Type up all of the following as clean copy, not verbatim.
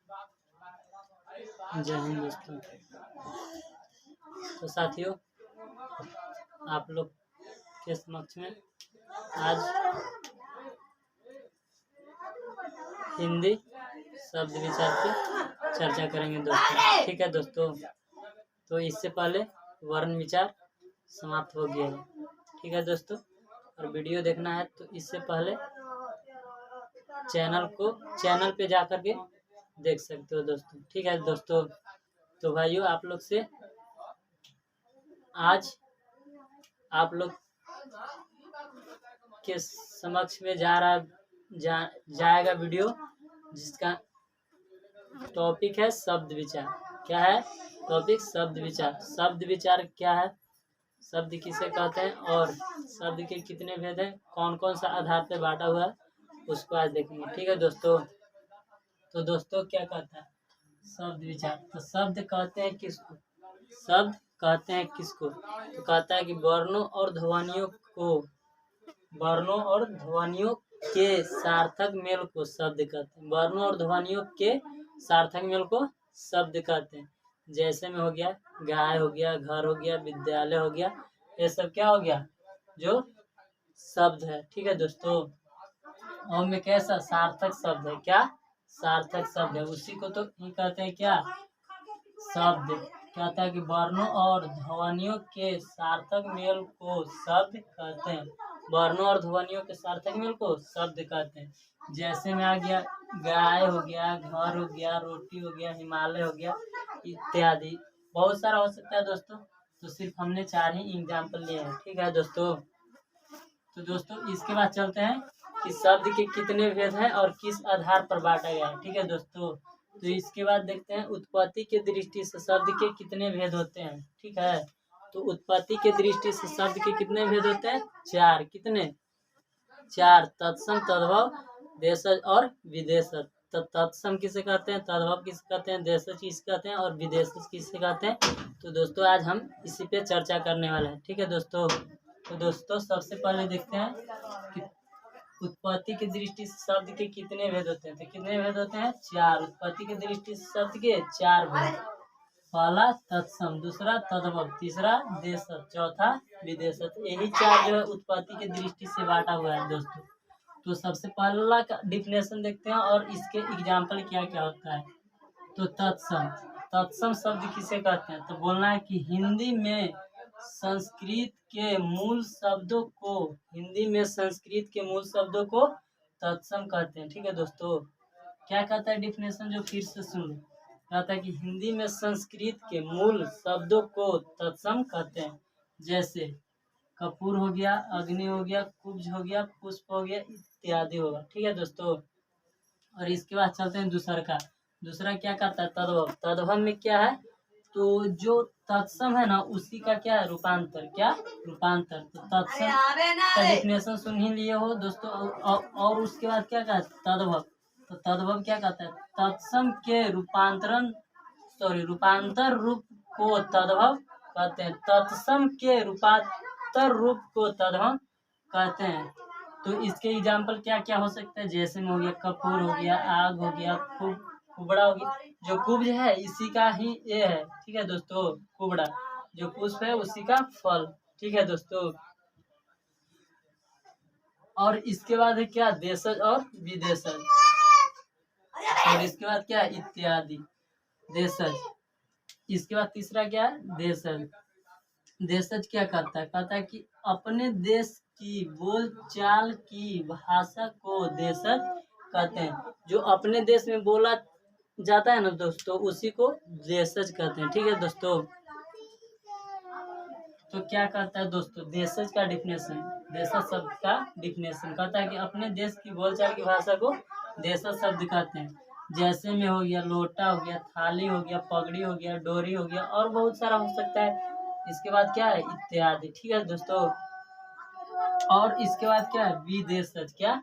जय हिंद दोस्तों। तो साथियों, आप लोग के समक्ष में आज हिंदी शब्द विचार की चर्चा करेंगे दोस्तों। ठीक है दोस्तों, तो इससे पहले वर्ण विचार समाप्त हो गया है। ठीक है दोस्तों, और वीडियो देखना है तो इससे पहले चैनल पे जा कर के देख सकते हो दोस्तों। ठीक है दोस्तों, तो भाइयों आप लोग से आज आप लोग के समक्ष में जाएगा वीडियो, जिसका टॉपिक है शब्द विचार। क्या है टॉपिक? शब्द विचार। शब्द विचार क्या है, शब्द किसे कहते हैं और शब्द के कितने भेद हैं, कौन कौन सा आधार पे बांटा हुआ है, उसको आज देखेंगे। ठीक है दोस्तों, तो दोस्तों क्या कहता है शब्द विचार? तो शब्द कहते हैं किसको? शब्द कहते हैं किसको? तो कहता है कि वर्णों और ध्वनियों के सार्थक मेल को शब्द कहते हैं। वर्णों और ध्वनियों के सार्थक मेल को शब्द कहते हैं। जैसे में हो गया गाय, हो गया घर, हो गया विद्यालय, हो गया, ये सब क्या हो गया? जो शब्द है। ठीक है दोस्तों, और में कैसा सार्थक शब्द है? क्या सार्थक शब्द है? उसी को तो कहते हैं क्या? शब्द। कहता है कि वर्णों और ध्वनियों के सार्थक मेल को शब्द कहते हैं। वर्णों और ध्वनियों के सार्थक मेल को शब्द कहते हैं। जैसे में आ गया गाय, हो गया घर, हो गया रोटी, हो गया हिमालय, हो गया इत्यादि। बहुत सारा हो सकता है दोस्तों, तो सिर्फ हमने 4 ही एग्जाम्पल लिए हैं। ठीक है दोस्तों, तो दोस्तों इसके बाद चलते हैं कि शब्द के कितने भेद हैं और किस आधार पर बांटा गया है। ठीक है दोस्तों, तो इसके बाद देखते हैं उत्पत्ति के दृष्टि से शब्द के कितने भेद होते हैं। ठीक है, तो उत्पत्ति के दृष्टि से शब्द के कितने भेद होते हैं? 4। कितने? 4। तत्सम, तद्भव, देशज और विदेशज। तो तत्सम किसे कहते हैं, तद्भव किसे कहते हैं, देशज किसे कहते हैं और विदेशज किसे कहते हैं? तो दोस्तों आज हम इसी पे चर्चा करने वाले हैं। ठीक है दोस्तों, तो दोस्तों सबसे पहले देखते हैं कि उत्पत्ति की दृष्टि से शब्द के कितने भेद होते हैं। तो कितने भेद होते हैं? 4। उत्पत्ति की दृष्टि से शब्द के 4 भेद। पहला तत्सम, दूसरा तद्भव, तीसरा देशज, चौथा विदेशज। यही 4 जो है उत्पत्ति की दृष्टि से बांटा हुआ है दोस्तों। तो सबसे पहला का डिफिनेशन देखते हैं और इसके एग्जाम्पल क्या क्या होता है। तो तत्सम शब्द किसे कहते हैं? तो बोलना है कि हिंदी में संस्कृत के मूल शब्दों को तत्सम कहते हैं। ठीक है दोस्तों, क्या कहता है डिफिनेशन, जो फिर से सुन लो। कहता है कि हिंदी में संस्कृत के मूल शब्दों को तत्सम कहते हैं। जैसे कपूर हो गया, अग्नि हो गया, कुब्ज हो गया, पुष्प हो गया इत्यादि होगा। ठीक है दोस्तों, और इसके बाद चलते हैं दूसरा क्या कहता है? तद्भव। तद्भव में क्या है? तो जो तत्सम है ना उसी का क्या है? रूपांतर। क्या? रूपांतर। तो तत्सम का डेफिनेशन सुन ही लिए हो दोस्तों। और उसके बाद क्या कहता है? तद्भव। तो तद्भव क्या कहता है? तत्सम के रूपांतर रूप को तद्भव कहते हैं। तत्सम के रूपांतर रूप को तद्भव कहते हैं। तो इसके एग्जाम्पल क्या क्या हो सकते हैं? जैसे में हो गया कपूर, हो गया आग, हो गया कुबड़ा, हो गया जो कुब्ज है इसी का ही ये है। ठीक है दोस्तों, कुबड़ा जो पुष्प है उसी का फल। ठीक है दोस्तों, और इसके बाद है क्या? देशज और विदेशज। और इसके बाद क्या? इत्यादि। देशज। इसके बाद तीसरा क्या है? देशज। देशज क्या कहता है? कहता है कि अपने देश की बोलचाल की भाषा को देशज कहते हैं। जो अपने देश में बोला जाता है ना दोस्तों उसी को देशज कहते हैं। ठीक है दोस्तों, तो क्या कहता है दोस्तों देशज का डिफिनेशन? देशज शब्द का डिफिनेशन कहता है कि अपने देश की बोलचाल की भाषा को देशज शब्द कहते हैं। जैसे में हो गया लोटा, हो गया थाली, हो गया पगड़ी, हो गया डोरी, हो गया और बहुत सारा हो सकता है। इसके बाद क्या है? इत्यादि। ठीक है दोस्तों, और इसके बाद क्या है? विदेशज। क्या?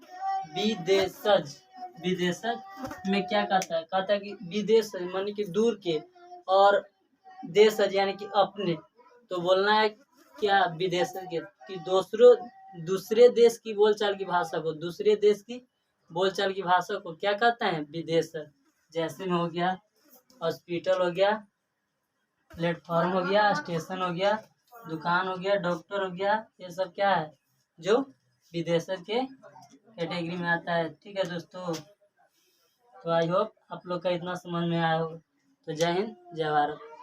विदेशज। विदेशज में क्या कहता है? कहता है कि विदेश मानी कि दूर के, और देशज यानी कि अपने। तो बोलना है क्या? विदेशज के कि दूसरे देश की बोलचाल की भाषा को क्या कहता है? विदेशज। जैसे में हो गया हॉस्पिटल हो गया, प्लेटफॉर्म हो गया, स्टेशन हो गया, दुकान हो गया, डॉक्टर हो गया, ये सब क्या है जो विदेशक के कैटेगरी में आता है। ठीक है दोस्तों, तो आई होप आप लोग का इतना समझ में आया हो। तो जय हिंद, जय भारत।